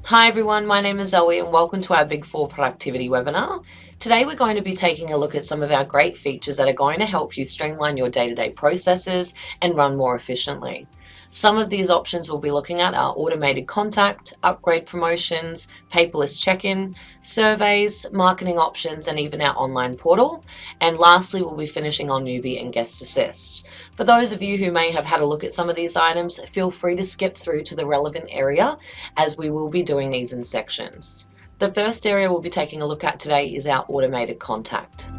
Hi everyone, my name is Zoe and welcome to our BIG4 productivity webinar. Today we're going to be taking a look at some of our great features that are going to help you streamline your day-to-day processes and run more efficiently. Some of these options we'll be looking at are automated contact, upgrade promotions, paperless check-in, surveys, marketing options, and even our online portal. And lastly, we'll be finishing on newbie and guest assist. For those of you who may have had a look at some of these items, feel free to skip through to the relevant area as we will be doing these in sections. The first area we'll be taking a look at today is our automated contact.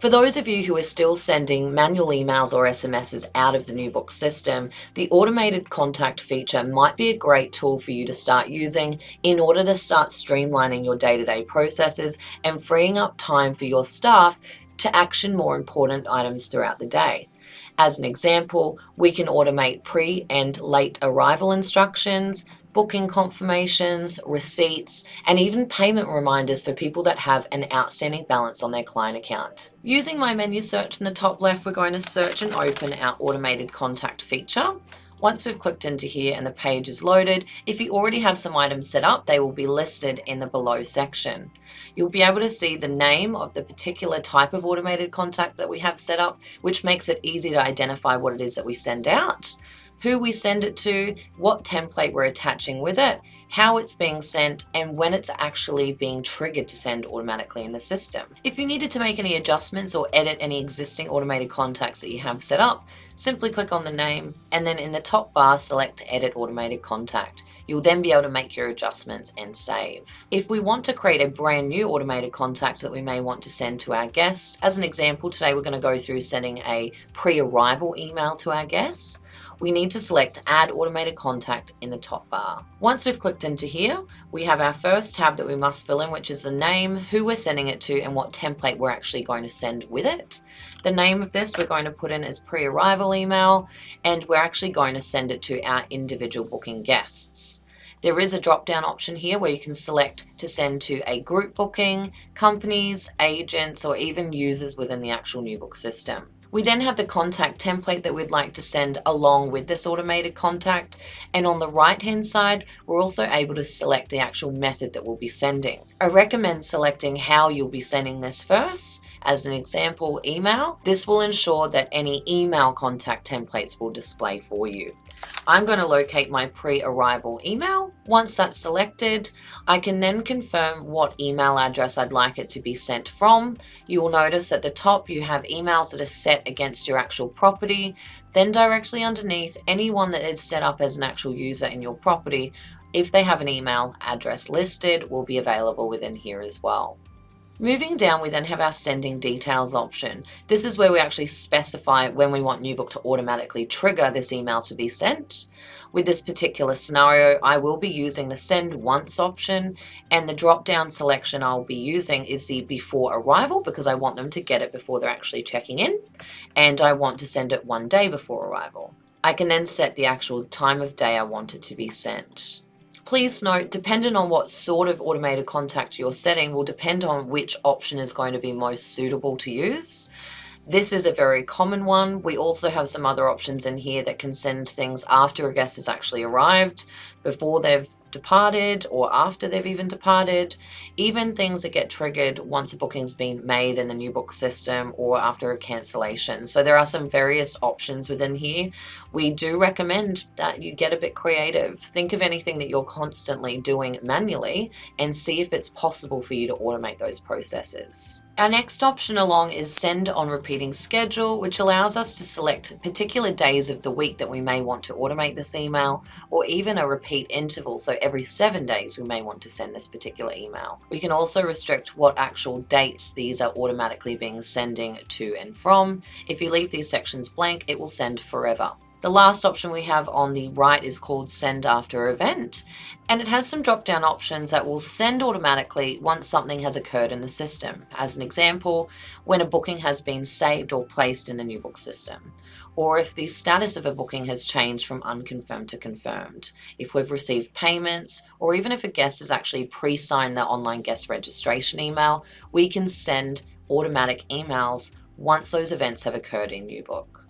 For those of you who are still sending manual emails or SMSs out of the NewBook system, the automated contact feature might be a great tool for you to start using in order to start streamlining your day-to-day processes and freeing up time for your staff to action more important items throughout the day. As an example, we can automate pre- and late arrival instructions, booking confirmations, receipts, and even payment reminders for people that have an outstanding balance on their client account. Using my menu search in the top left, we're going to search and open our automated contact feature. Once we've clicked into here and the page is loaded, if you already have some items set up, they will be listed in the below section. You'll be able to see the name of the particular type of automated contact that we have set up, which makes it easy to identify what it is that we send out, who we send it to, what template we're attaching with it, how it's being sent, and when it's actually being triggered to send automatically in the system. If you needed to make any adjustments or edit any existing automated contacts that you have set up, simply click on the name and then in the top bar select Edit Automated Contact. You'll then be able to make your adjustments and save. If we want to create a brand new automated contact that we may want to send to our guests, as an example, today we're going to go through sending a pre-arrival email to our guests. We need to select Add Automated Contact in the top bar. Once we've clicked into here, we have our first tab that we must fill in, which is the name, who we're sending it to, and what template we're actually going to send with it. The name of this we're going to put in as pre-arrival email, and we're actually going to send it to our individual booking guests. There is a drop-down option here where you can select to send to a group booking, companies, agents, or even users within the actual NewBook system. We then have the contact template that we'd like to send along with this automated contact. And on the right-hand side, we're also able to select the actual method that we'll be sending. I recommend selecting how you'll be sending this first. As an example, email. This will ensure that any email contact templates will display for you. I'm going to locate my pre-arrival email. Once that's selected, I can then confirm what email address I'd like it to be sent from. You will notice at the top you have emails that are set against your actual property. Then directly underneath, anyone that is set up as an actual user in your property, if they have an email address listed, will be available within here as well. Moving down, we then have our sending details option. This is where we actually specify when we want NewBook to automatically trigger this email to be sent. With this particular scenario, I will be using the send once option, and the drop-down selection I'll be using is the before arrival because I want them to get it before they're actually checking in, and I want to send it 1 day before arrival. I can then set the actual time of day I want it to be sent. Please note, depending on what sort of automated contact you're setting will depend on which option is going to be most suitable to use. This is a very common one. We also have some other options in here that can send things after a guest has actually arrived, before they've departed, or after they've even departed, even things that get triggered once a booking's been made in the NewBook system or after a cancellation. So there are some various options within here. We do recommend that you get a bit creative. Think of anything that you're constantly doing manually and see if it's possible for you to automate those processes. Our next option along is Send on Repeating Schedule, which allows us to select particular days of the week that we may want to automate this email, or even a repeat interval. So every 7 days we may want to send this particular email. We can also restrict what actual dates these are automatically being sending to and from. If you leave these sections blank, it will send forever. The last option we have on the right is called Send After Event, and it has some drop-down options that will send automatically once something has occurred in the system. As an example, when a booking has been saved or placed in the NewBook system, or if the status of a booking has changed from unconfirmed to confirmed, if we've received payments, or even if a guest has actually pre-signed the online guest registration email, we can send automatic emails once those events have occurred in NewBook.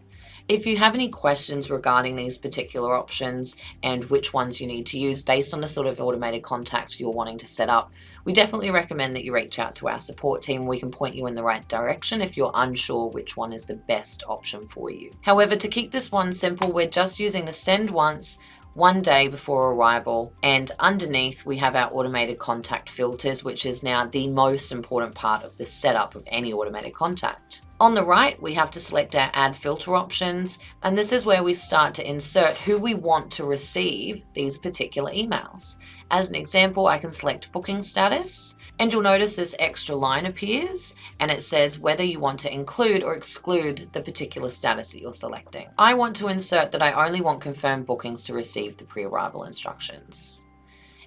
If you have any questions regarding these particular options and which ones you need to use based on the sort of automated contact you're wanting to set up, we definitely recommend that you reach out to our support team. We can point you in the right direction if you're unsure which one is the best option for you. However, to keep this one simple, we're just using the send once, 1 day before arrival, and underneath we have our automated contact filters, which is now the most important part of the setup of any automated contact. On the right, we have to select our add filter options, and this is where we start to insert who we want to receive these particular emails. As an example, I can select booking status, and you'll notice this extra line appears, and it says whether you want to include or exclude the particular status that you're selecting. I want to insert that I only want confirmed bookings to receive the pre-arrival instructions.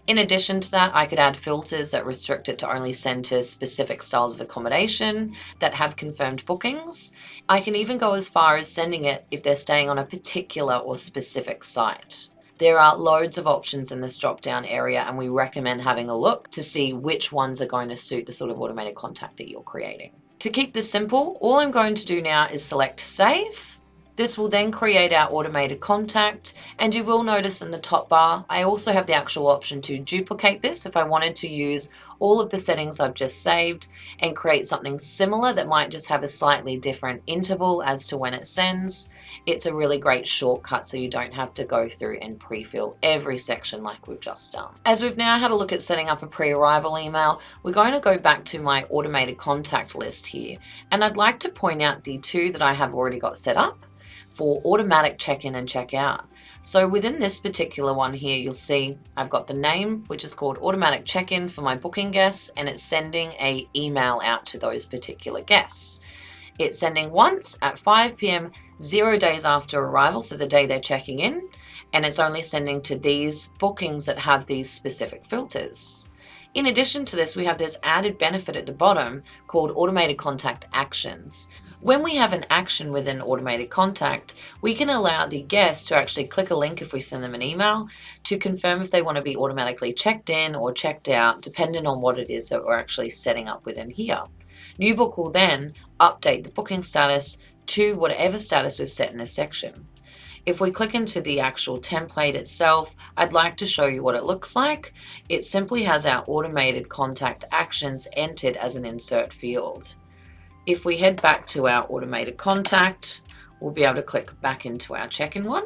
In addition to that, I could add filters that restrict it to only send to specific styles of accommodation that have confirmed bookings. I can even go as far as sending it if they're staying on a particular or specific site. There are loads of options in this drop-down area, and we recommend having a look to see which ones are going to suit the sort of automated contact that you're creating. To keep this simple, all I'm going to do now is select Save. This will then create our automated contact, and you will notice in the top bar, I also have the actual option to duplicate this if I wanted to use all of the settings I've just saved and create something similar that might just have a slightly different interval as to when it sends. It's a really great shortcut so you don't have to go through and pre-fill every section like we've just done. As we've now had a look at setting up a pre-arrival email, we're going to go back to my automated contact list here, and I'd like to point out the two that I have already got set up for automatic check-in and check-out. So within this particular one here, you'll see I've got the name, which is called automatic check-in for my booking guests, and it's sending an email out to those particular guests. It's sending once at 5 p.m, 0 days after arrival, so the day they're checking in, and it's only sending to these bookings that have these specific filters. In addition to this, we have this added benefit at the bottom called automated contact actions. When we have an action within automated contact, we can allow the guest to actually click a link if we send them an email to confirm if they want to be automatically checked in or checked out, depending on what it is that we're actually setting up within here. NewBook will then update the booking status to whatever status we've set in this section. If we click into the actual template itself, I'd like to show you what it looks like. It simply has our automated contact actions entered as an insert field. If we head back to our automated contact, we'll be able to click back into our check-in one.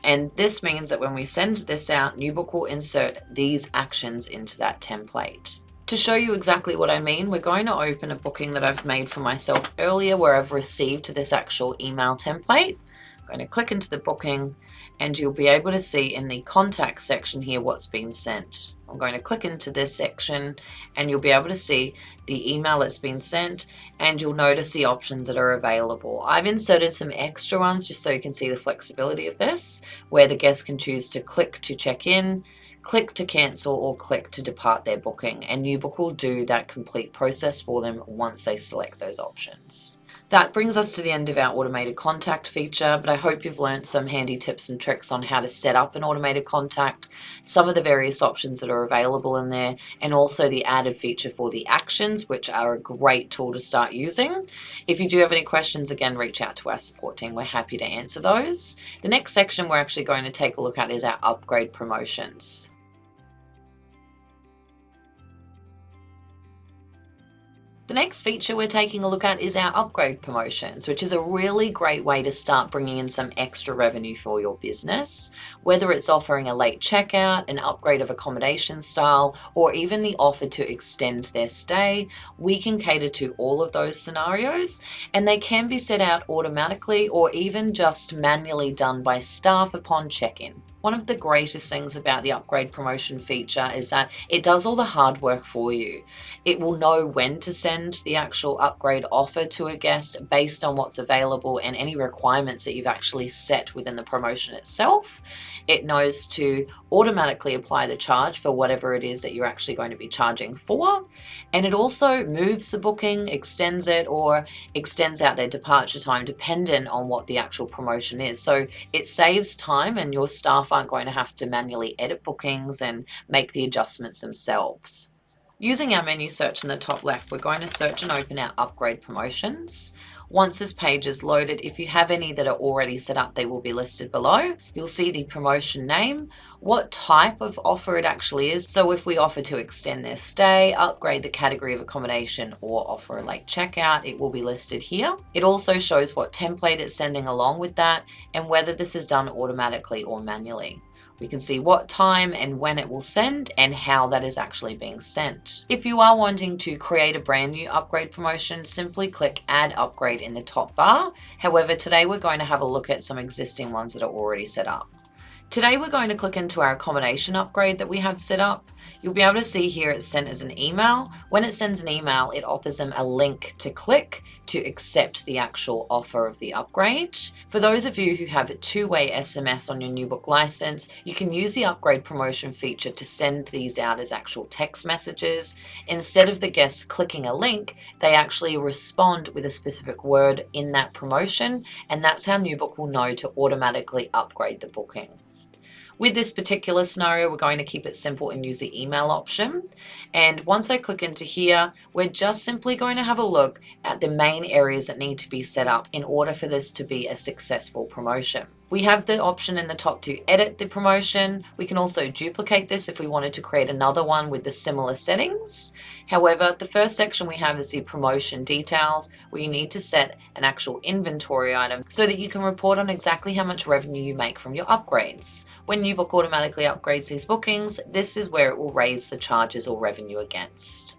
And this means that when we send this out, NewBook will insert these actions into that template. To show you exactly what I mean, we're going to open a booking that I've made for myself earlier where I've received this actual email template. I'm going to click into the booking, and you'll be able to see in the contact section here what's been sent. I'm going to click into this section, and you'll be able to see the email that's been sent, and you'll notice the options that are available. I've inserted some extra ones just so you can see the flexibility of this, where the guest can choose to click to check in, click to cancel, or click to depart their booking, and NewBook will do that complete process for them once they select those options. That brings us to the end of our automated contact feature, but I hope you've learned some handy tips and tricks on how to set up an automated contact, some of the various options that are available in there, and also the added feature for the actions, which are a great tool to start using. If you do have any questions, again, reach out to our support team. We're happy to answer those. The next section we're actually going to take a look at is our upgrade promotions. The next feature we're taking a look at is our upgrade promotions, which is a really great way to start bringing in some extra revenue for your business, whether it's offering a late checkout, an upgrade of accommodation style, or even the offer to extend their stay. We can cater to all of those scenarios, and they can be set out automatically or even just manually done by staff upon check-in. One of the greatest things about the upgrade promotion feature is that it does all the hard work for you. It will know when to send the actual upgrade offer to a guest based on what's available and any requirements that you've actually set within the promotion itself. It knows to automatically apply the charge for whatever it is that you're actually going to be charging for. And it also moves the booking, extends it, or extends out their departure time dependent on what the actual promotion is. So it saves time, and your staff aren't going to have to manually edit bookings and make the adjustments themselves. Using our menu search in the top left, we're going to search and open our upgrade promotions. Once this page is loaded, if you have any that are already set up, they will be listed below. You'll see the promotion name, what type of offer it actually is. So if we offer to extend their stay, upgrade the category of accommodation, or offer a late checkout, it will be listed here. It also shows what template it's sending along with that and whether this is done automatically or manually. We can see what time and when it will send and how that is actually being sent. If you are wanting to create a brand new upgrade promotion, simply click Add Upgrade in the top bar. However, today we're going to have a look at some existing ones that are already set up. Today we're going to click into our accommodation upgrade that we have set up. You'll be able to see here it's sent as an email. When it sends an email, it offers them a link to click to accept the actual offer of the upgrade. For those of you who have a two-way SMS on your NewBook license, you can use the upgrade promotion feature to send these out as actual text messages. Instead of the guest clicking a link, they actually respond with a specific word in that promotion, and that's how NewBook will know to automatically upgrade the booking. With this particular scenario, we're going to keep it simple and use the email option. And once I click into here, we're just simply going to have a look at the main areas that need to be set up in order for this to be a successful promotion. We have the option in the top to edit the promotion. We can also duplicate this if we wanted to create another one with the similar settings. However, the first section we have is the promotion details, where you need to set an actual inventory item so that you can report on exactly how much revenue you make from your upgrades. When NewBook automatically upgrades these bookings, this is where it will raise the charges or revenue against.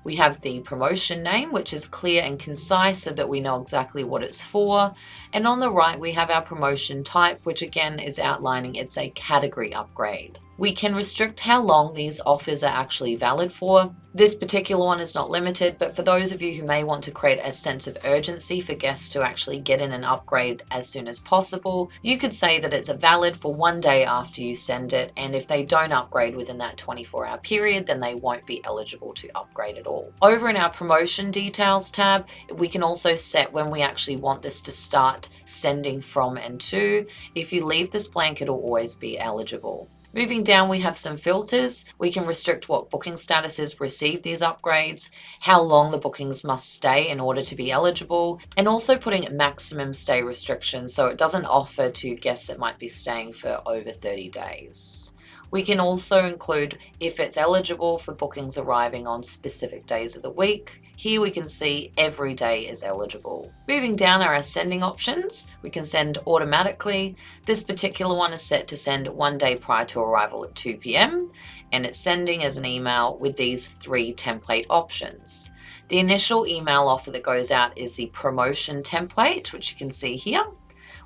We have the promotion name, which is clear and concise so that we know exactly what it's for. And on the right, we have our promotion type, which again is outlining it's a category upgrade. We can restrict how long these offers are actually valid for. This particular one is not limited, but for those of you who may want to create a sense of urgency for guests to actually get in an upgrade as soon as possible, you could say that it's valid for 1 day after you send it, and if they don't upgrade within that 24-hour period, then they won't be eligible to upgrade at all. Over in our promotion details tab, we can also set when we actually want this to start sending from and to. If you leave this blank, it'll always be eligible. Moving down, we have some filters. We can restrict what booking statuses receive these upgrades, how long the bookings must stay in order to be eligible, and also putting maximum stay restrictions so it doesn't offer to guests that might be staying for over 30 days. We can also include if it's eligible for bookings arriving on specific days of the week. Here we can see every day is eligible. Moving down are our sending options. We can send automatically. This particular one is set to send 1 day prior to arrival at 2 p.m. and it's sending as an email with these 3 template options. The initial email offer that goes out is the promotion template, which you can see here.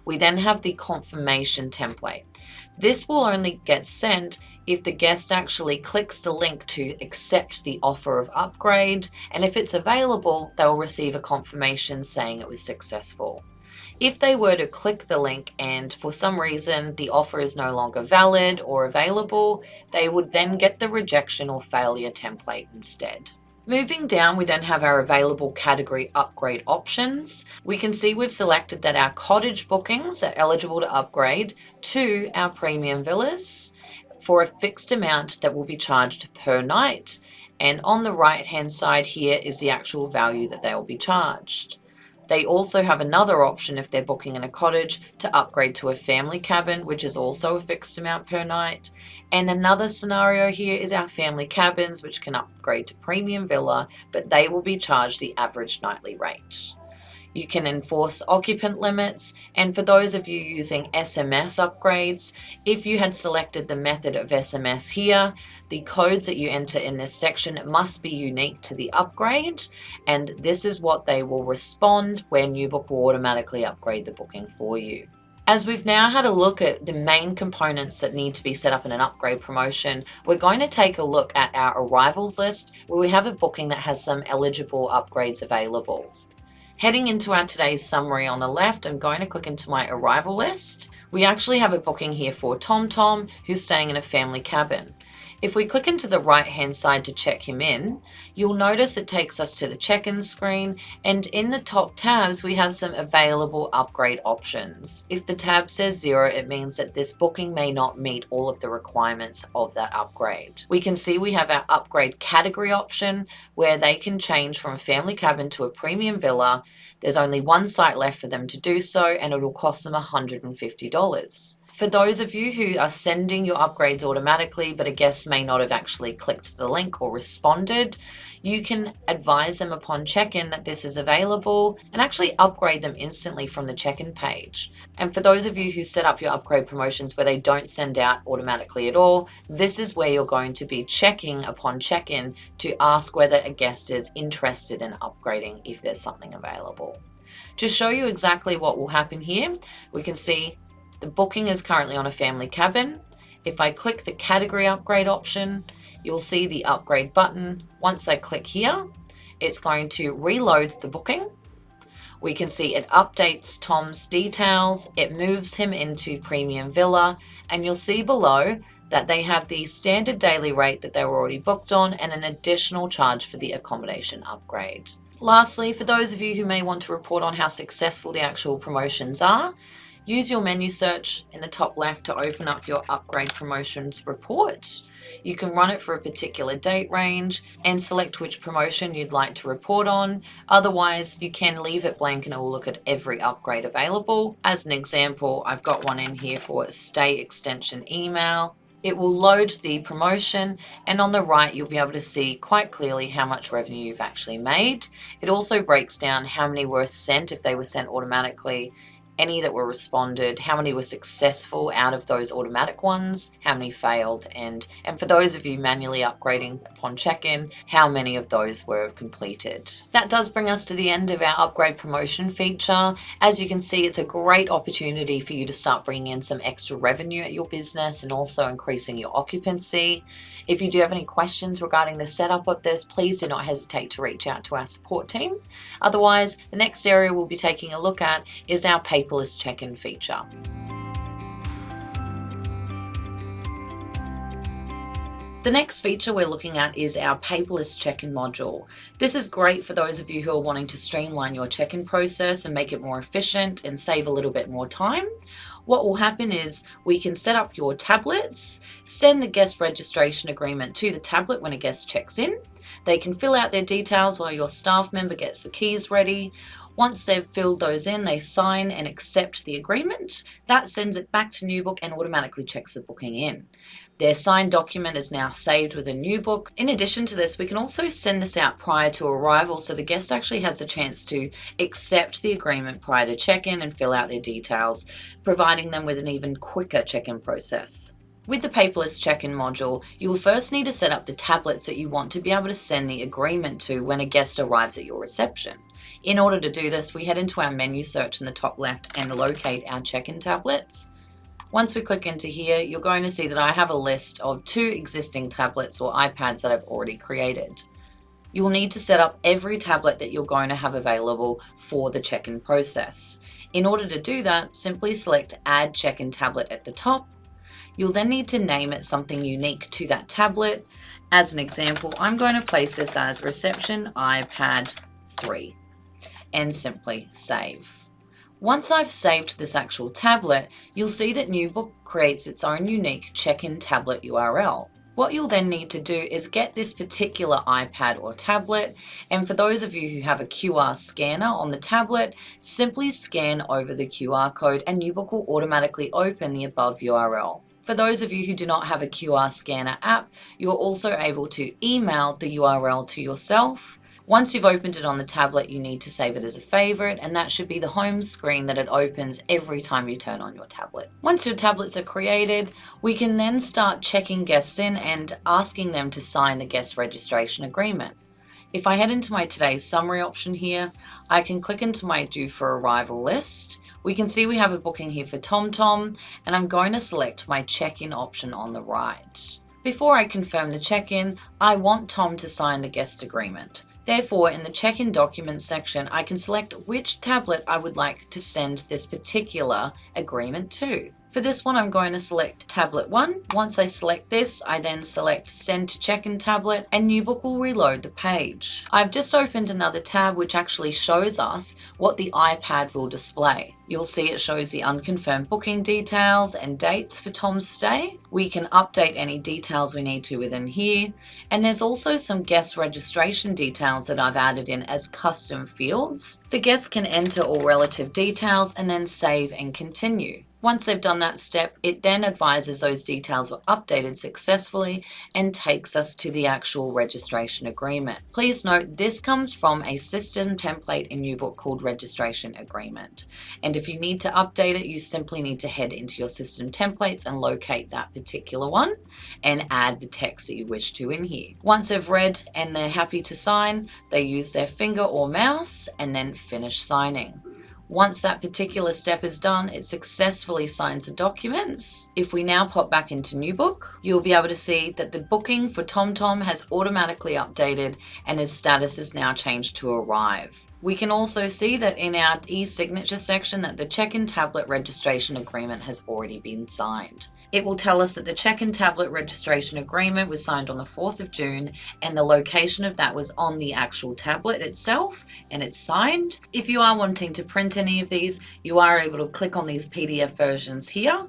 We then have the confirmation template. This will only get sent if the guest actually clicks the link to accept the offer of upgrade, and if it's available, they'll receive a confirmation saying it was successful. If they were to click the link and for some reason the offer is no longer valid or available, they would then get the rejection or failure template instead. Moving down, we then have our available category upgrade options. We can see we've selected that our cottage bookings are eligible to upgrade to our premium villas for a fixed amount that will be charged per night. And on the right hand side here is the actual value that they will be charged. They also have another option if they're booking in a cottage to upgrade to a family cabin, which is also a fixed amount per night. And another scenario here is our family cabins, which can upgrade to premium villa, but they will be charged the average nightly rate. You can enforce occupant limits, and for those of you using SMS upgrades, if you had selected the method of SMS here, the codes that you enter in this section must be unique to the upgrade, and this is what they will respond when NewBook will automatically upgrade the booking for you. As we've now had a look at the main components that need to be set up in an upgrade promotion, we're going to take a look at our arrivals list where we have a booking that has some eligible upgrades available. Heading into our today's summary on the left, I'm going to click into my arrival list. We actually have a booking here for Tom Tom, who's staying in a family cabin. If we click into the right-hand side to check him in, you'll notice it takes us to the check-in screen, and in the top tabs, we have some available upgrade options. If the tab says 0, it means that this booking may not meet all of the requirements of that upgrade. We can see we have our upgrade category option, where they can change from a family cabin to a premium villa. There's only one site left for them to do so, and it will cost them $150. For those of you who are sending your upgrades automatically, but a guest may not have actually clicked the link or responded, you can advise them upon check-in that this is available and actually upgrade them instantly from the check-in page. And for those of you who set up your upgrade promotions where they don't send out automatically at all, this is where you're going to be checking upon check-in to ask whether a guest is interested in upgrading if there's something available. To show you exactly what will happen here, we can see the booking is currently on a family cabin. If I click the category upgrade option, you'll see the upgrade button. Once I click here, it's going to reload the booking. We can see it updates Tom's details. It moves him into premium villa, and you'll see below that they have the standard daily rate that they were already booked on and an additional charge for the accommodation upgrade. Lastly, for those of you who may want to report on how successful the actual promotions are, use your menu search in the top left to open up your upgrade promotions report. You can run it for a particular date range and select which promotion you'd like to report on. Otherwise, you can leave it blank and it will look at every upgrade available. As an example, I've got one in here for stay extension email. It will load the promotion, and on the right you'll be able to see quite clearly how much revenue you've actually made. It also breaks down how many were sent if they were sent automatically, any that were responded, how many were successful out of those automatic ones, how many failed, and for those of you manually upgrading upon check-in, how many of those were completed. That does bring us to the end of our upgrade promotion feature. As you can see, it's a great opportunity for you to start bringing in some extra revenue at your business and also increasing your occupancy. If you do have any questions regarding the setup of this, please do not hesitate to reach out to our support team. Otherwise, the next area we'll be taking a look at is our paperless check-in feature. The next feature we're looking at is our paperless check-in module. This is great for those of you who are wanting to streamline your check-in process and make it more efficient and save a little bit more time. What will happen is we can set up your tablets, send the guest registration agreement to the tablet when a guest checks in. They can fill out their details while your staff member gets the keys ready. Once they've filled those in, they sign and accept the agreement. That sends it back to NewBook and automatically checks the booking in. Their signed document is now saved with a NewBook. In addition to this, we can also send this out prior to arrival, so the guest actually has the chance to accept the agreement prior to check-in and fill out their details, providing them with an even quicker check-in process. With the paperless check-in module, you will first need to set up the tablets that you want to be able to send the agreement to when a guest arrives at your reception. In order to do this, we head into our menu search in the top left and locate our check-in tablets. Once we click into here, you're going to see that I have a list of 2 existing tablets or iPads that I've already created. You'll need to set up every tablet that you're going to have available for the check-in process. In order to do that, simply select Add Check-in Tablet at the top. You'll then need to name it something unique to that tablet. As an example, I'm going to place this as Reception iPad 3 and simply save. Once I've saved this actual tablet, you'll see that NewBook creates its own unique check-in tablet URL. What you'll then need to do is get this particular iPad or tablet, and for those of you who have a QR scanner on the tablet, simply scan over the QR code and NewBook will automatically open the above URL. For those of you who do not have a QR scanner app, you're also able to email the URL to yourself. Once you've opened it on the tablet, you need to save it as a favorite, and that should be the home screen that it opens every time you turn on your tablet. Once your tablets are created, we can then start checking guests in and asking them to sign the guest registration agreement. If I head into my today's summary option here, I can click into my due for arrival list. We can see we have a booking here for TomTom, and I'm going to select my check-in option on the right. Before I confirm the check-in, I want Tom to sign the guest agreement. Therefore, in the check-in documents section, I can select which tablet I would like to send this particular agreement to. For this one, I'm going to select tablet 1. Once I select this, I then select send to check-in tablet and NewBook will reload the page. I've just opened another tab which actually shows us what the iPad will display. You'll see it shows the unconfirmed booking details and dates for Tom's stay. We can update any details we need to within here. And there's also some guest registration details that I've added in as custom fields. The guests can enter all relative details and then save and continue. Once they've done that step, it then advises those details were updated successfully and takes us to the actual registration agreement. Please note this comes from a system template in NewBook called Registration Agreement. And if you need to update it, you simply need to head into your system templates and locate that particular one and add the text that you wish to in here. Once they've read and they're happy to sign, they use their finger or mouse and then finish signing. Once that particular step is done, it successfully signs the documents. If we now pop back into NewBook, you'll be able to see that the booking for TomTom has automatically updated and his status is now changed to arrive. We can also see that in our e-signature section that the check-in tablet registration agreement has already been signed. It will tell us that the check-in tablet registration agreement was signed on the 4th of June and the location of that was on the actual tablet itself and it's signed. If you are wanting to print any of these, you are able to click on these PDF versions here.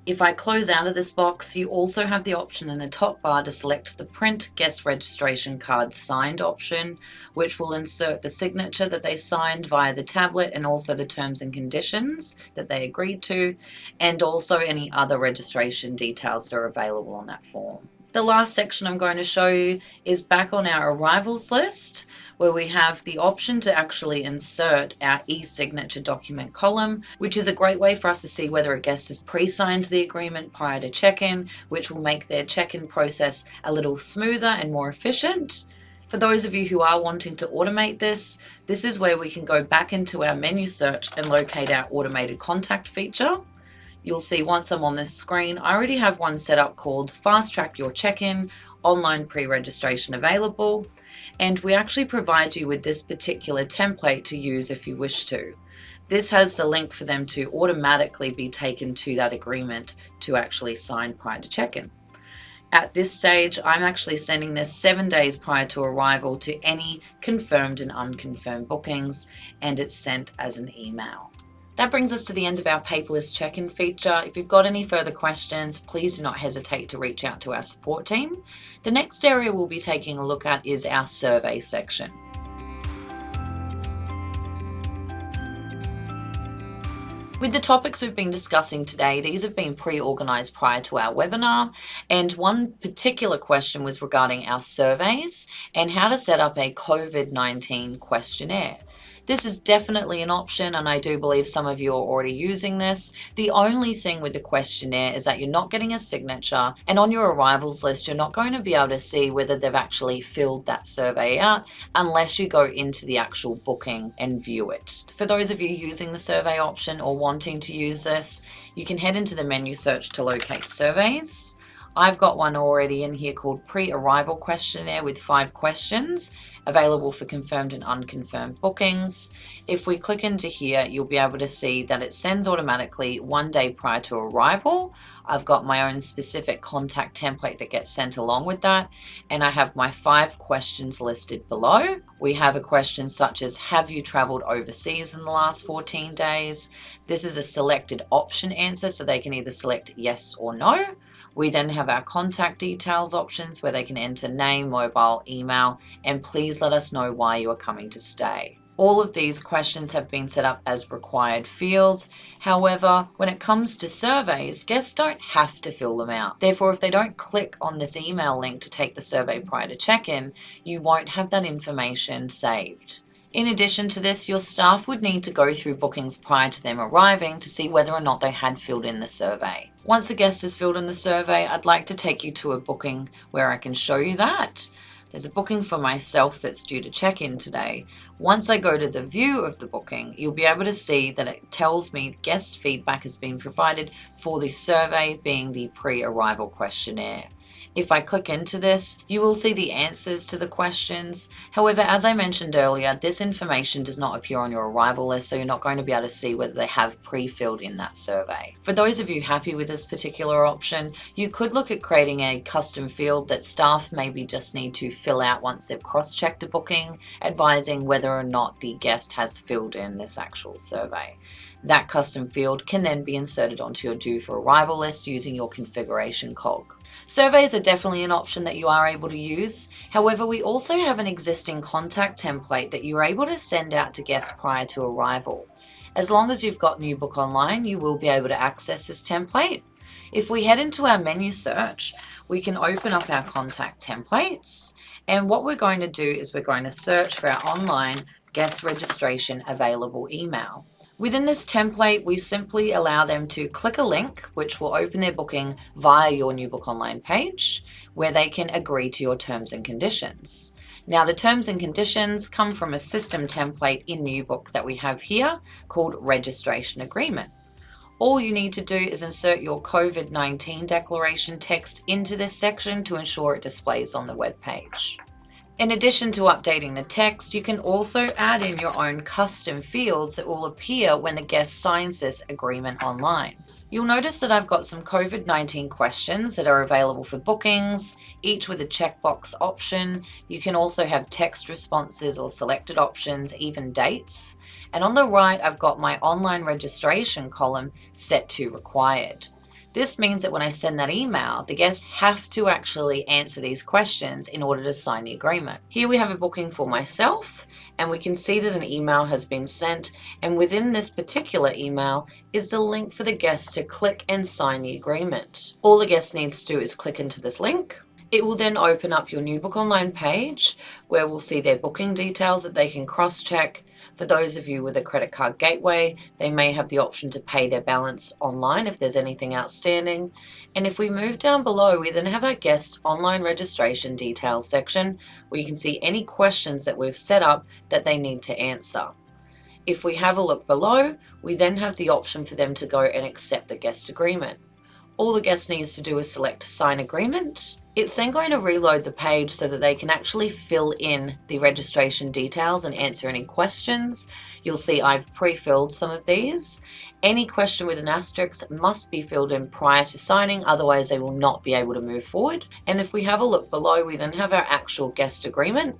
If I close out of this box, you also have the option in the top bar to select the Print Guest Registration Card Signed option, which will insert the signature that they signed via the tablet and also the terms and conditions that they agreed to, and also any other registration details that are available on that form. The last section I'm going to show you is back on our arrivals list, where we have the option to actually insert our e-signature document column, which is a great way for us to see whether a guest has pre-signed the agreement prior to check-in, which will make their check-in process a little smoother and more efficient. For those of you who are wanting to automate this, this is where we can go back into our menu search and locate our automated contact feature. You'll see once I'm on this screen, I already have one set up called Fast Track Your Check-In, Online Pre-Registration Available, and we actually provide you with this particular template to use if you wish to. This has the link for them to automatically be taken to that agreement to actually sign prior to check-in. At this stage, I'm actually sending this 7 days prior to arrival to any confirmed and unconfirmed bookings, and it's sent as an email. That brings us to the end of our paperless check-in feature. If you've got any further questions, please do not hesitate to reach out to our support team. The next area we'll be taking a look at is our survey section. With the topics we've been discussing today, these have been pre-organised prior to our webinar, and one particular question was regarding our surveys and how to set up a COVID-19 questionnaire. This is definitely an option, and I do believe some of you are already using this. The only thing with the questionnaire is that you're not getting a signature, and on your arrivals list, you're not going to be able to see whether they've actually filled that survey out unless you go into the actual booking and view it. For those of you using the survey option or wanting to use this, you can head into the menu search to locate surveys. I've got one already in here called Pre-Arrival Questionnaire with 5 questions, available for confirmed and unconfirmed bookings. If we click into here, you'll be able to see that it sends automatically 1 day prior to arrival. I've got my own specific contact template that gets sent along with that, and I have my 5 questions listed below. We have a question such as, have you traveled overseas in the last 14 days? This is a selected option answer, so they can either select yes or no. We then have our contact details options where they can enter name, mobile, email, and please let us know why you are coming to stay. All of these questions have been set up as required fields. However, when it comes to surveys, guests don't have to fill them out. Therefore, if they don't click on this email link to take the survey prior to check-in, you won't have that information saved. In addition to this, your staff would need to go through bookings prior to them arriving to see whether or not they had filled in the survey. Once a guest has filled in the survey, I'd like to take you to a booking where I can show you that. There's a booking for myself that's due to check in today. Once I go to the view of the booking, you'll be able to see that it tells me guest feedback has been provided for the survey being the pre-arrival questionnaire. If I click into this, you will see the answers to the questions. However, as I mentioned earlier, this information does not appear on your arrival list, so you're not going to be able to see whether they have pre-filled in that survey. For those of you happy with this particular option, you could look at creating a custom field that staff maybe just need to fill out once they've cross-checked a booking, advising whether or not the guest has filled in this actual survey. That custom field can then be inserted onto your due for arrival list using your configuration cog. Surveys are definitely an option that you are able to use. However, we also have an existing contact template that you're able to send out to guests prior to arrival. As long as you've got NewBook online, you will be able to access this template. If we head into our menu search, we can open up our contact templates. And what we're going to do is we're going to search for our online guest registration available email. Within this template, we simply allow them to click a link, which will open their booking via your NewBook online page, where they can agree to your terms and conditions. Now, the terms and conditions come from a system template in NewBook that we have here called Registration Agreement. All you need to do is insert your COVID-19 declaration text into this section to ensure it displays on the web page. In addition to updating the text, you can also add in your own custom fields that will appear when the guest signs this agreement online. You'll notice that I've got some COVID-19 questions that are available for bookings, each with a checkbox option. You can also have text responses or selected options, even dates. And on the right, I've got my online registration column set to required. This means that when I send that email, the guests have to actually answer these questions in order to sign the agreement. Here we have a booking for myself, and we can see that an email has been sent, and within this particular email is the link for the guest to click and sign the agreement. All the guest needs to do is click into this link. It will then open up your NewBook online page where we'll see their booking details that they can cross-check. For those of you with a credit card gateway, they may have the option to pay their balance online if there's anything outstanding. And if we move down below, we then have our guest online registration details section where you can see any questions that we've set up that they need to answer. If we have a look below, we then have the option for them to go and accept the guest agreement. All the guest needs to do is select Sign Agreement. It's then going to reload the page so that they can actually fill in the registration details and answer any questions. You'll see I've pre-filled some of these. Any question with an asterisk must be filled in prior to signing, otherwise they will not be able to move forward. And if we have a look below, we then have our actual guest agreement.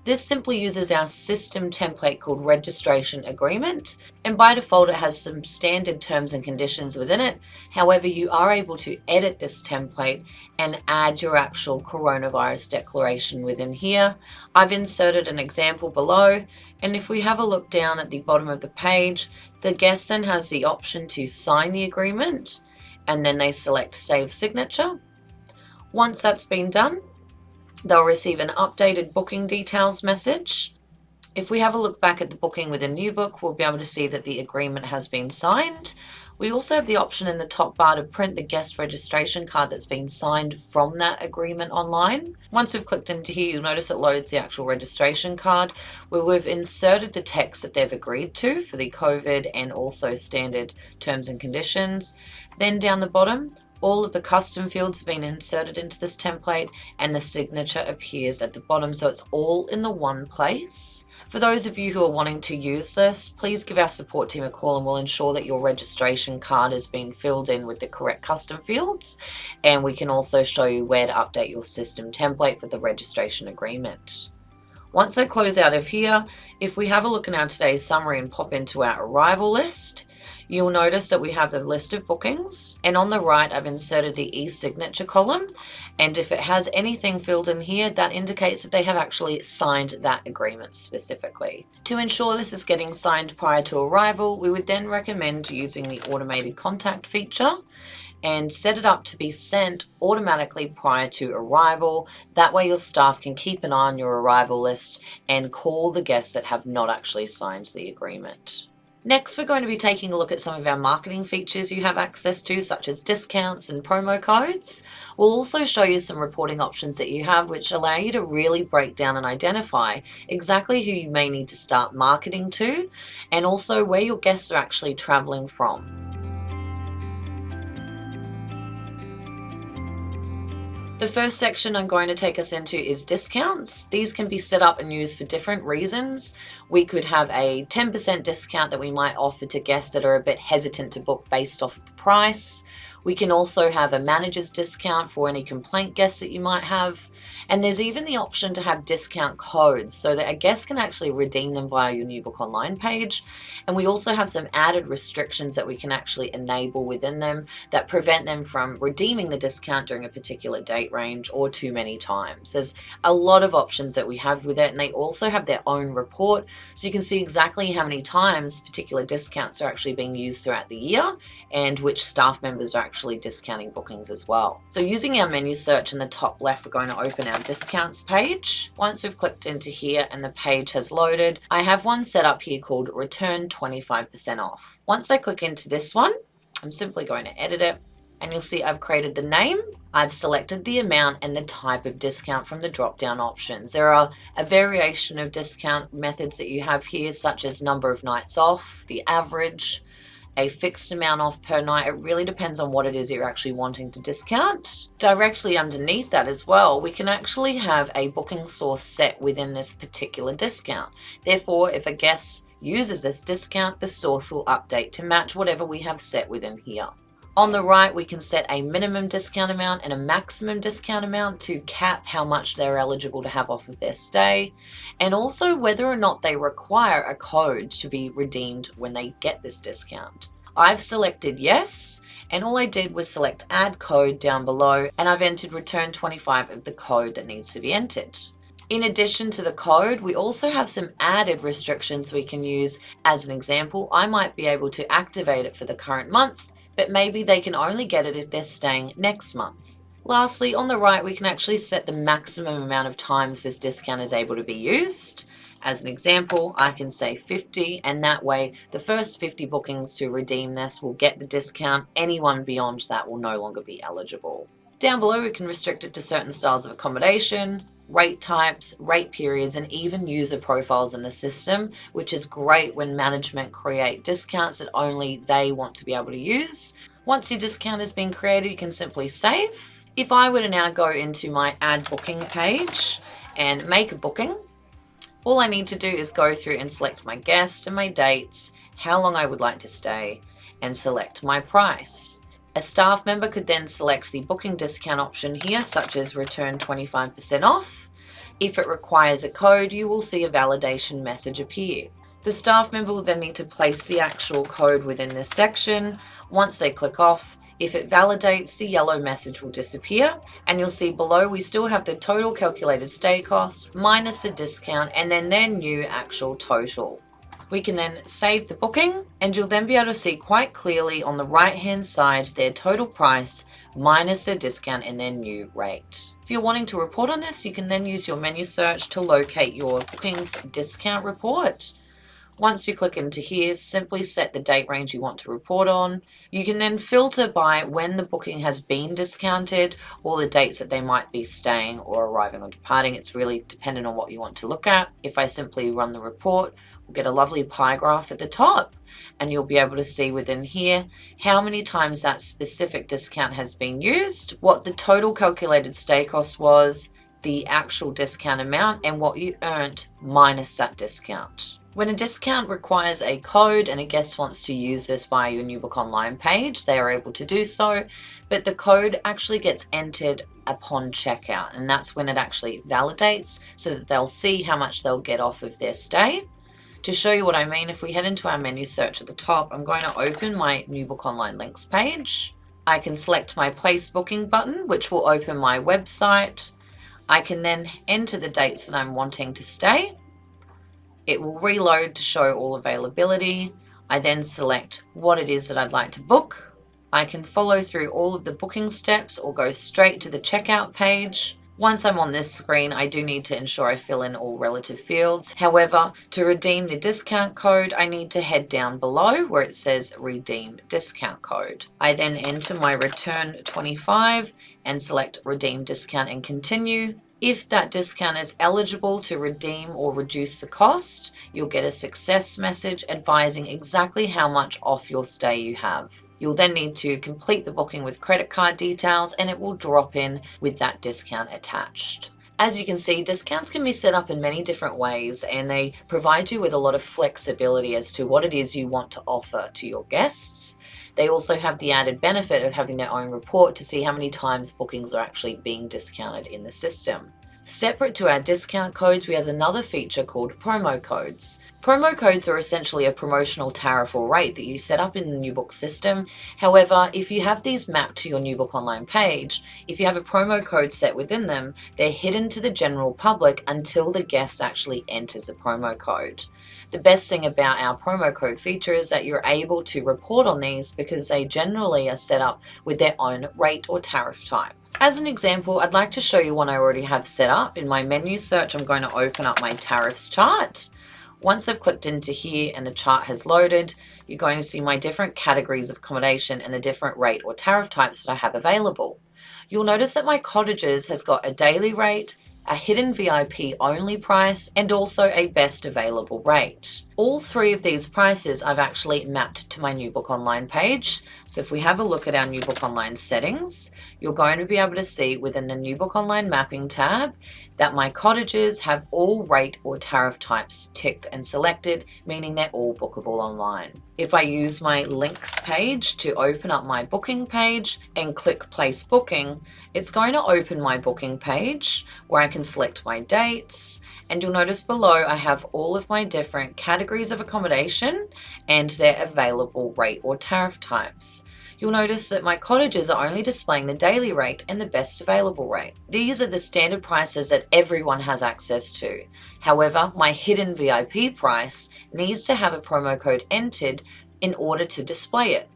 This simply uses our system template called Registration Agreement, and by default it has some standard terms and conditions within it. However, you are able to edit this template and add your actual coronavirus declaration within here. I've inserted an example below, and if we have a look down at the bottom of the page, the guest then has the option to sign the agreement, and then they select Save Signature. Once that's been done, they'll receive an updated booking details message. If we have a look back at the booking within NewBook, we'll be able to see that the agreement has been signed. We also have the option in the top bar to print the guest registration card that's been signed from that agreement online. Once we've clicked into here, you'll notice it loads the actual registration card where we've inserted the text that they've agreed to for the COVID and also standard terms and conditions. Then down the bottom, all of the custom fields have been inserted into this template and the signature appears at the bottom, so it's all in the one place. For those of you who are wanting to use this, please give our support team a call and we'll ensure that your registration card has been filled in with the correct custom fields, and we can also show you where to update your system template for the registration agreement. Once I close out of here, if we have a look in our today's summary and pop into our arrival list, you'll notice that we have the list of bookings, and on the right I've inserted the e-signature column, and if it has anything filled in here, that indicates that they have actually signed that agreement specifically. To ensure this is getting signed prior to arrival, we would then recommend using the automated contact feature and set it up to be sent automatically prior to arrival. That way your staff can keep an eye on your arrival list and call the guests that have not actually signed the agreement. Next, we're going to be taking a look at some of our marketing features you have access to, such as discounts and promo codes. We'll also show you some reporting options that you have, which allow you to really break down and identify exactly who you may need to start marketing to, and also where your guests are actually traveling from. The first section I'm going to take us into is discounts. These can be set up and used for different reasons. We could have a 10% discount that we might offer to guests that are a bit hesitant to book based off of the price. We can also have a manager's discount for any complaint guests that you might have. And there's even the option to have discount codes so that a guest can actually redeem them via your NewBook Online page. And we also have some added restrictions that we can actually enable within them that prevent them from redeeming the discount during a particular date range or too many times. There's a lot of options that we have with it, and they also have their own report, so you can see exactly how many times particular discounts are actually being used throughout the year and which staff members are actually discounting bookings as well. So using our menu search in the top left, we're going to open our discounts page. Once we've clicked into here and the page has loaded, I have one set up here called Return 25% Off. Once I click into this one, I'm simply going to edit it, and you'll see I've created the name, I've selected the amount and the type of discount from the drop-down options. There are a variation of discount methods that you have here, such as number of nights off, the average, a fixed amount off per night. It really depends on what it is you're actually wanting to discount. Directly underneath that as well, we can actually have a booking source set within this particular discount. Therefore, if a guest uses this discount, the source will update to match whatever we have set within here. On the right, we can set a minimum discount amount and a maximum discount amount to cap how much they're eligible to have off of their stay, and also whether or not they require a code to be redeemed when they get this discount. I've selected yes, and all I did was select add code down below, and I've entered return 25 of the code that needs to be entered. In addition to the code, we also have some added restrictions we can use. As an example, I might be able to activate it for the current month, but maybe they can only get it if they're staying next month. Lastly, on the right, we can actually set the maximum amount of times this discount is able to be used. As an example, I can say 50, and that way the first 50 bookings to redeem this will get the discount. Anyone beyond that will no longer be eligible. Down below, we can restrict it to certain styles of accommodation, rate types, rate periods, and even user profiles in the system, which is great when management create discounts that only they want to be able to use. Once your discount has been created, you can simply save. If I were to now go into my add booking page and make a booking, all I need to do is go through and select my guest and my dates, how long I would like to stay, and select my price. A staff member could then select the booking discount option here, such as return 25% off. If it requires a code, you will see a validation message appear. The staff member will then need to place the actual code within this section. Once they click off, if it validates, the yellow message will disappear, and you'll see below we still have the total calculated stay cost minus the discount and then their new actual total. We can then save the booking, and you'll then be able to see quite clearly on the right hand side their total price minus their discount and their new rate. If you're wanting to report on this, you can then use your menu search to locate your bookings discount report. Once you click into here, simply set the date range you want to report on. You can then filter by when the booking has been discounted or the dates that they might be staying or arriving or departing. It's really dependent on what you want to look at. If I simply run the report, we'll get a lovely pie graph at the top, and you'll be able to see within here how many times that specific discount has been used, what the total calculated stay cost was, the actual discount amount, and what you earned minus that discount. When a discount requires a code and a guest wants to use this via your NewBook Online page, they are able to do so, but the code actually gets entered upon checkout, and that's when it actually validates so that they'll see how much they'll get off of their stay. To show you what I mean, if we head into our menu search at the top, I'm going to open my NewBook Online links page. I can select my place booking button, which will open my website. I can then enter the dates that I'm wanting to stay. It will reload to show all availability. I then select what it is that I'd like to book. I can follow through all of the booking steps or go straight to the checkout page. Once I'm on this screen, I do need to ensure I fill in all relative fields. However, to redeem the discount code, I need to head down below where it says redeem discount code. I then enter my return 25 and select redeem discount and continue. If that discount is eligible to redeem or reduce the cost, you'll get a success message advising exactly how much off your stay you have. You'll then need to complete the booking with credit card details, and it will drop in with that discount attached. As you can see, discounts can be set up in many different ways, and they provide you with a lot of flexibility as to what it is you want to offer to your guests. They also have the added benefit of having their own report to see how many times bookings are actually being discounted in the system. Separate to our discount codes, we have another feature called promo codes. Promo codes are essentially a promotional tariff or rate that you set up in the NewBook system. However, if you have these mapped to your NewBook online page, if you have a promo code set within them, they're hidden to the general public until the guest actually enters the promo code. The best thing about our promo code feature is that you're able to report on these because they generally are set up with their own rate or tariff type. As an example, I'd like to show you one I already have set up. In my menu search, I'm going to open up my tariffs chart. Once I've clicked into here and the chart has loaded, you're going to see my different categories of accommodation and the different rate or tariff types that I have available. You'll notice that my cottages has got a daily rate, a hidden VIP only price, and also a best available rate. All three of these prices I've actually mapped to my NewBook Online page. So if we have a look at our NewBook Online settings, you're going to be able to see within the NewBook Online mapping tab that my cottages have all rate or tariff types ticked and selected, meaning they're all bookable online. If I use my links page to open up my booking page and click place booking, it's going to open my booking page where I can select my dates, and you'll notice below I have all of my different categories of accommodation and their available rate or tariff types. You'll notice that my cottages are only displaying the daily rate and the best available rate. These are the standard prices that everyone has access to. However, my hidden VIP price needs to have a promo code entered in order to display it.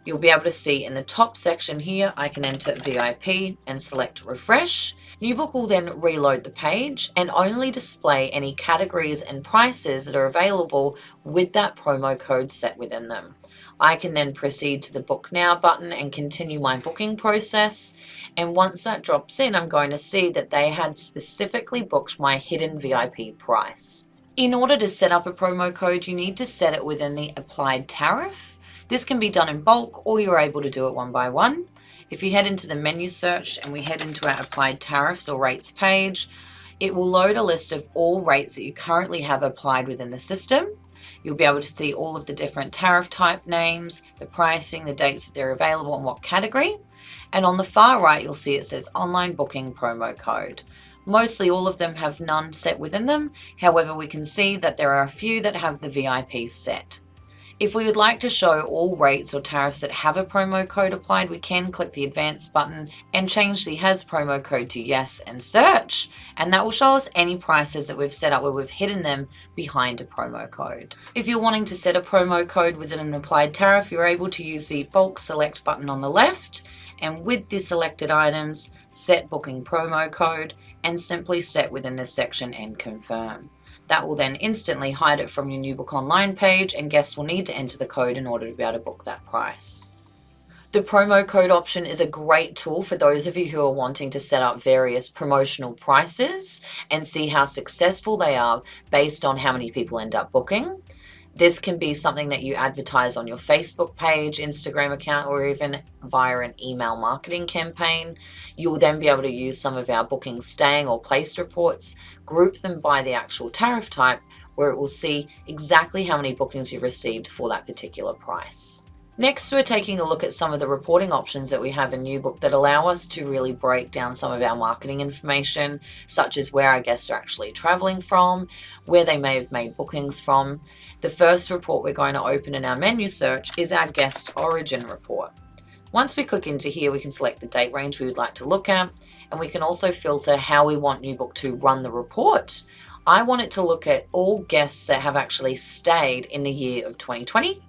You'll be able to see in the top section here, I can enter VIP and select refresh. NewBook will then reload the page and only display any categories and prices that are available with that promo code set within them. I can then proceed to the Book Now button and continue my booking process. And once that drops in, I'm going to see that they had specifically booked my hidden VIP price. In order to set up a promo code, you need to set it within the applied tariff. This can be done in bulk, or you're able to do it one by one. If you head into the menu search and we head into our applied tariffs or rates page, it will load a list of all rates that you currently have applied within the system. You'll be able to see all of the different tariff type names, the pricing, the dates that they're available and what category. And on the far right, you'll see it says online booking promo code. Mostly all of them have none set within them. However, we can see that there are a few that have the VIP set. If we would like to show all rates or tariffs that have a promo code applied, we can click the advanced button and change the has promo code to yes and search, and that will show us any prices that we've set up where we've hidden them behind a promo code. If you're wanting to set a promo code within an applied tariff, you're able to use the bulk select button on the left, and with the selected items, set booking promo code and simply set within this section and confirm. That will then instantly hide it from your NewBook Online page, and guests will need to enter the code in order to be able to book that price. The promo code option is a great tool for those of you who are wanting to set up various promotional prices and see how successful they are based on how many people end up booking. This can be something that you advertise on your Facebook page, Instagram account, or even via an email marketing campaign. You'll then be able to use some of our booking staying or placed reports, group them by the actual tariff type, where it will see exactly how many bookings you've received for that particular price. Next, we're taking a look at some of the reporting options that we have in NewBook that allow us to really break down some of our marketing information, such as where our guests are actually traveling from, where they may have made bookings from. The first report we're going to open in our menu search is our guest origin report. Once we click into here, we can select the date range we would like to look at, and we can also filter how we want NewBook to run the report. I want it to look at all guests that have actually stayed in the year of 2020.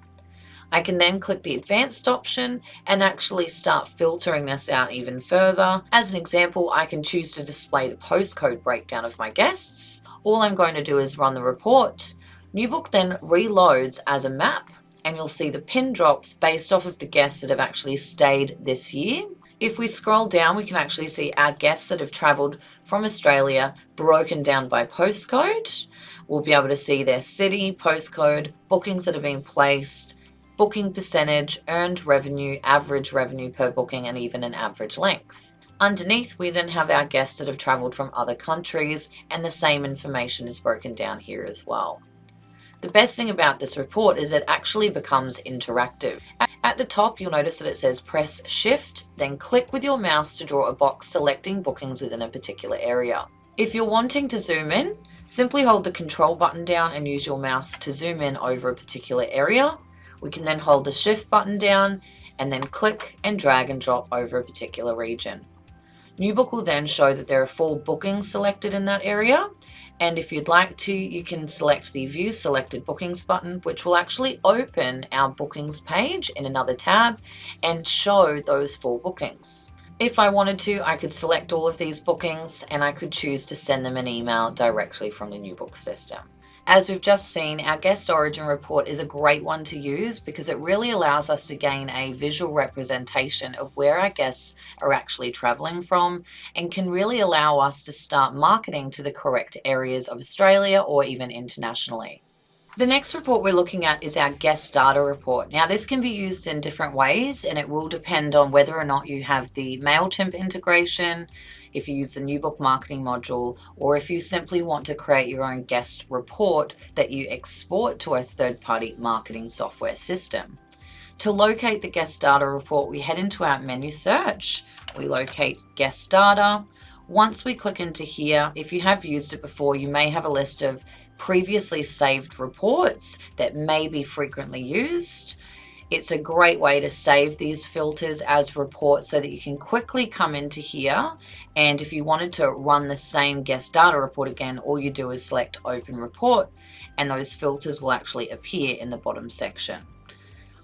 I can then click the advanced option and actually start filtering this out even further. As an example, I can choose to display the postcode breakdown of my guests. All I'm going to do is run the report. NewBook then reloads as a map, and you'll see the pin drops based off of the guests that have actually stayed this year. If we scroll down, we can actually see our guests that have travelled from Australia broken down by postcode. We'll be able to see their city, postcode, bookings that have been placed, booking percentage, earned revenue, average revenue per booking, and even an average length. Underneath, we then have our guests that have travelled from other countries, and the same information is broken down here as well. The best thing about this report is it actually becomes interactive. At the top, you'll notice that it says press shift, then click with your mouse to draw a box selecting bookings within a particular area. If you're wanting to zoom in, simply hold the control button down and use your mouse to zoom in over a particular area. We can then hold the shift button down and then click and drag and drop over a particular region. NewBook will then show that there are 4 bookings selected in that area. And if you'd like to, you can select the View Selected Bookings button, which will actually open our bookings page in another tab and show those 4 bookings. If I wanted to, I could select all of these bookings and I could choose to send them an email directly from the NewBook system. As we've just seen, our guest origin report is a great one to use because it really allows us to gain a visual representation of where our guests are actually traveling from and can really allow us to start marketing to the correct areas of Australia or even internationally. The next report we're looking at is our guest data report. Now, this can be used in different ways and it will depend on whether or not you have the MailChimp integration, if you use the NewBook marketing module, or if you simply want to create your own guest report that you export to a third-party marketing software system. To locate the guest data report, we head into our menu search. We locate guest data. Once we click into here, if you have used it before, you may have a list of previously saved reports that may be frequently used. It's a great way to save these filters as reports so that you can quickly come into here, and if you wanted to run the same guest data report again, all you do is select Open Report and those filters will actually appear in the bottom section.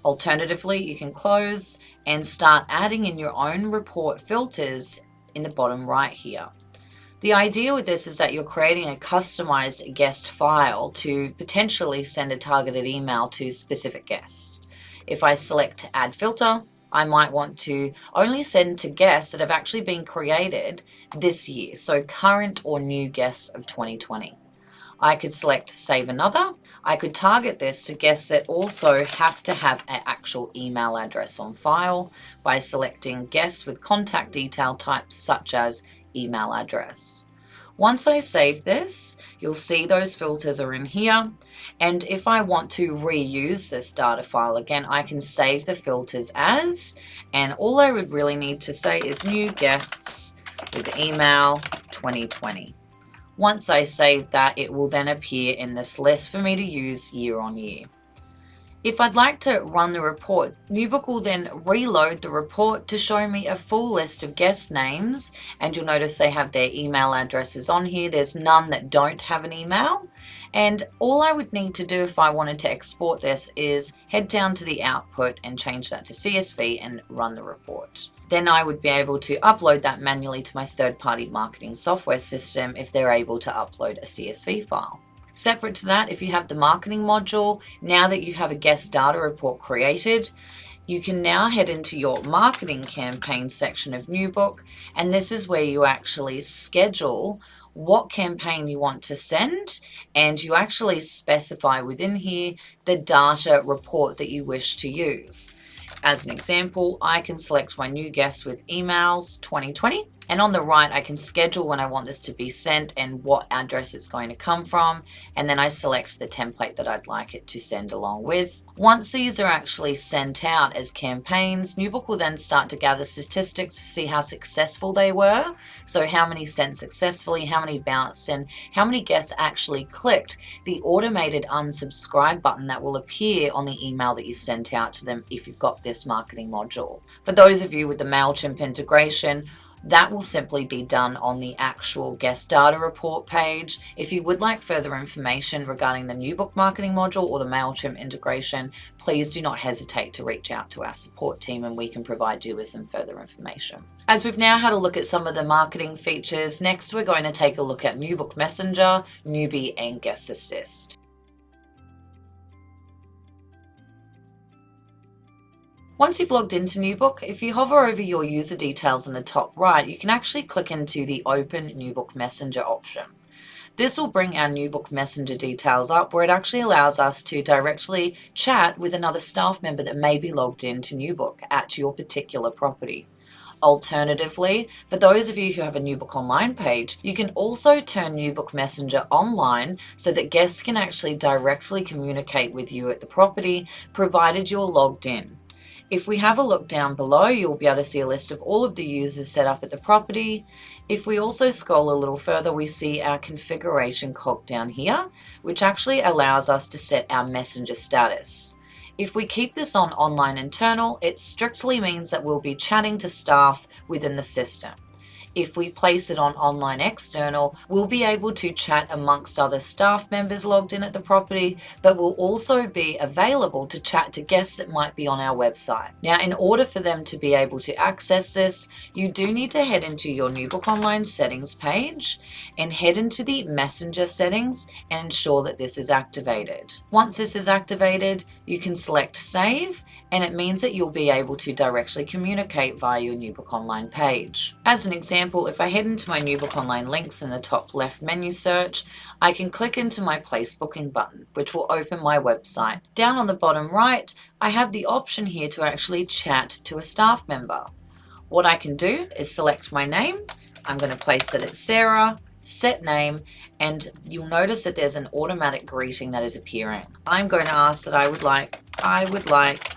Alternatively, you can close and start adding in your own report filters in the bottom right here. The idea with this is that you're creating a customized guest file to potentially send a targeted email to specific guests. If I select Add Filter, I might want to only send to guests that have actually been created this year, so current or new guests of 2020. I could select Save Another. I could target this to guests that also have to have an actual email address on file by selecting guests with contact detail types such as email address. Once I save this, you'll see those filters are in here. And if I want to reuse this data file again, I can save the filters as, and all I would really need to say is new guests with email 2020. Once I save that, it will then appear in this list for me to use year on year. If I'd like to run the report, NewBook will then reload the report to show me a full list of guest names, and you'll notice they have their email addresses on here. There's none that don't have an email, and all I would need to do if I wanted to export this is head down to the output and change that to CSV and run the report. Then I would be able to upload that manually to my third-party marketing software system if they're able to upload a CSV file. Separate to that, if you have the marketing module, now that you have a guest data report created, you can now head into your marketing campaign section of NewBook, and this is where you actually schedule what campaign you want to send, and you actually specify within here the data report that you wish to use. As an example, I can select my new guest with emails 2020, and on the right I can schedule when I want this to be sent and what address it's going to come from, and then I select the template that I'd like it to send along with. Once these are actually sent out as campaigns, NewBook will then start to gather statistics to see how successful they were. So how many sent successfully, how many bounced, and how many guests actually clicked the automated unsubscribe button that will appear on the email that you sent out to them if you've got this marketing module. For those of you with the MailChimp integration, that will simply be done on the actual guest data report page. If you would like further information regarding the NewBook marketing module or the MailChimp integration, please do not hesitate to reach out to our support team and we can provide you with some further information. As we've now had a look at some of the marketing features, next we're going to take a look at NewBook Messenger, Newbie, and Guest Assist. Once you've logged into NewBook, if you hover over your user details in the top right, you can actually click into the Open NewBook Messenger option. This will bring our NewBook Messenger details up, where it actually allows us to directly chat with another staff member that may be logged into NewBook at your particular property. Alternatively, for those of you who have a NewBook Online page, you can also turn NewBook Messenger online so that guests can actually directly communicate with you at the property, provided you're logged in. If we have a look down below, you'll be able to see a list of all of the users set up at the property. If we also scroll a little further, we see our configuration cog down here, which actually allows us to set our messenger status. If we keep this on online internal, it strictly means that we'll be chatting to staff within the system. If we place it on online external, we'll be able to chat amongst other staff members logged in at the property, but we'll also be available to chat to guests that might be on our website. Now, in order for them to be able to access this, you do need to head into your NewBook Online settings page and head into the Messenger settings and ensure that this is activated. Once this is activated, you can select Save, and it means that you'll be able to directly communicate via your NewBook Online page. As an example, if I head into my NewBook Online links in the top left menu search, I can click into my Place Booking button, which will open my website. Down on the bottom right, I have the option here to actually chat to a staff member. What I can do is select my name. I'm going to place it at Sarah, set name, and you'll notice that there's an automatic greeting that is appearing. I'm going to ask that I would like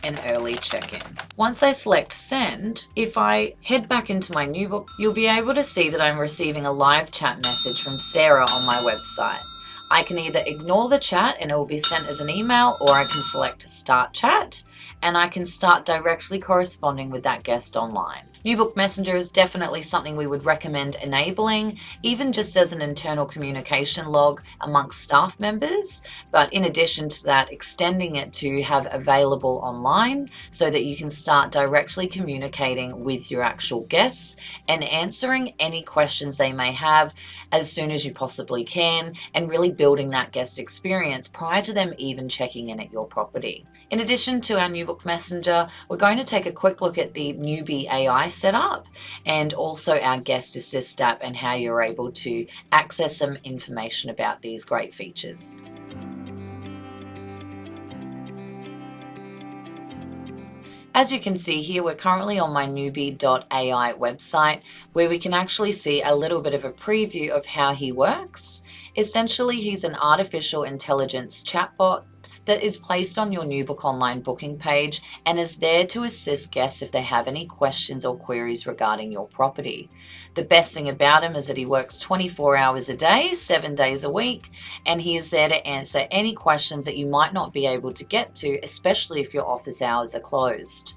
an early check-in. Once I select send, if I head back into my NewBook, you'll be able to see that I'm receiving a live chat message from Sarah on my website. I can either ignore the chat and it will be sent as an email, or I can select start chat and I can start directly corresponding with that guest online. NewBook Messenger is definitely something we would recommend enabling, even just as an internal communication log amongst staff members, but in addition to that, extending it to have available online so that you can start directly communicating with your actual guests and answering any questions they may have as soon as you possibly can, and really building that guest experience prior to them even checking in at your property. In addition to our NewBook Messenger, we're going to take a quick look at the Newbie AI setup and also our Guest Assist app and how you're able to access some information about these great features. As you can see here, we're currently on my newbie.ai website, where we can actually see a little bit of a preview of how he works. Essentially, he's an artificial intelligence chatbot that is placed on your NewBook Online booking page and is there to assist guests if they have any questions or queries regarding your property. The best thing about him is that he works 24 hours a day, 7 days a week, and he is there to answer any questions that you might not be able to get to, especially if your office hours are closed.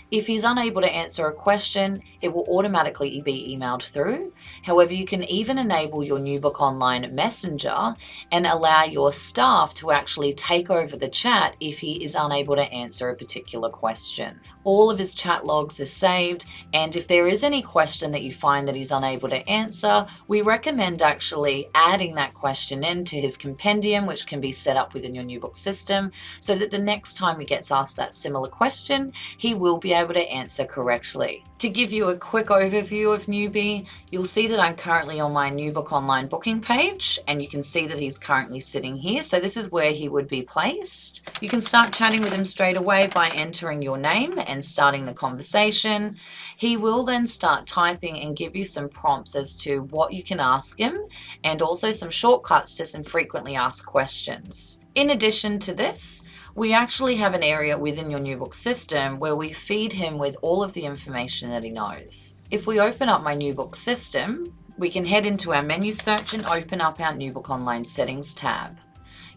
If he's unable to answer a question, it will automatically be emailed through. However, you can even enable your NewBook Online Messenger and allow your staff to actually take over the chat if he is unable to answer a particular question. All of his chat logs are saved, and if there is any question that you find that he's unable to answer, we recommend actually adding that question into his compendium, which can be set up within your NewBook system, so that the next time he gets asked that similar question, he will be able to answer correctly. To give you a quick overview of Newbie, you'll see that I'm currently on my NewBook Online booking page, and you can see that he's currently sitting here. So this is where he would be placed. You can start chatting with him straight away by entering your name and starting the conversation. He will then start typing and give you some prompts as to what you can ask him, and also some shortcuts to some frequently asked questions. In addition to this, we actually have an area within your NewBook system where we feed him with all of the information that he knows. If we open up my NewBook system, we can head into our menu search and open up our NewBook Online settings tab.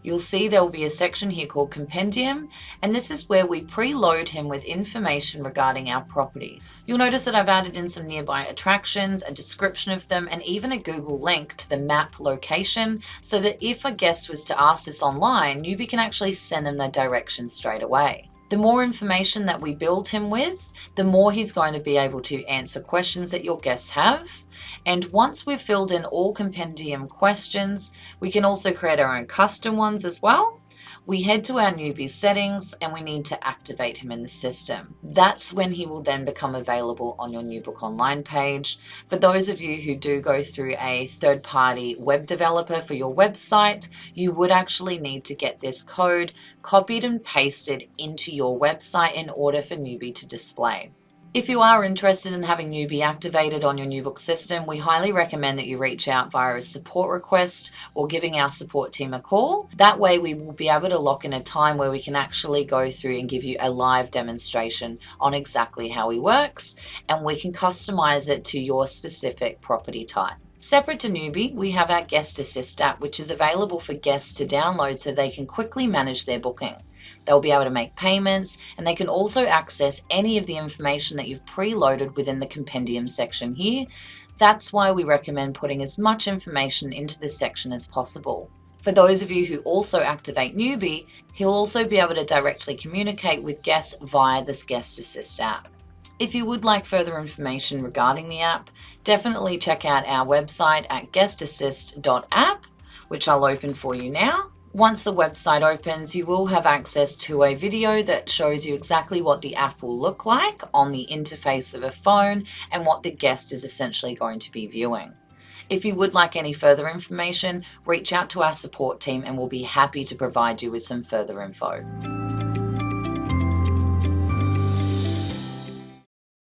You'll see there will be a section here called Compendium, and this is where we preload him with information regarding our property. You'll notice that I've added in some nearby attractions, a description of them, and even a Google link to the map location, so that if a guest was to ask this online, Newbie can actually send them the directions straight away. The more information that we build him with, the more he's going to be able to answer questions that your guests have. And once we've filled in all compendium questions, we can also create our own custom ones as well. we head to our newbie settings and we need to activate him in the system. That's when he will then become available on your NewBook Online page. For those of you who do go through a third-party web developer for your website, you would actually need to get this code copied and pasted into your website in order for Newbie to display. If you are interested in having Newbie activated on your NewBook system, we highly recommend that you reach out via a support request or giving our support team a call. That way we will be able to lock in a time where we can actually go through and give you a live demonstration on exactly how he works, and we can customize it to your specific property type. Separate to Newbie, we have our Guest Assist app, which is available for guests to download so they can quickly manage their booking. They'll be able to make payments, and they can also access any of the information that you've preloaded within the compendium section here. That's why we recommend putting as much information into this section as possible. For those of you who also activate Newbie, he'll also be able to directly communicate with guests via this Guest Assist app. If you would like further information regarding the app, definitely check out our website at guestassist.app, which I'll open for you now. Once the website opens, you will have access to a video that shows you exactly what the app will look like on the interface of a phone and what the guest is essentially going to be viewing. If you would like any further information, reach out to our support team and we'll be happy to provide you with some further info.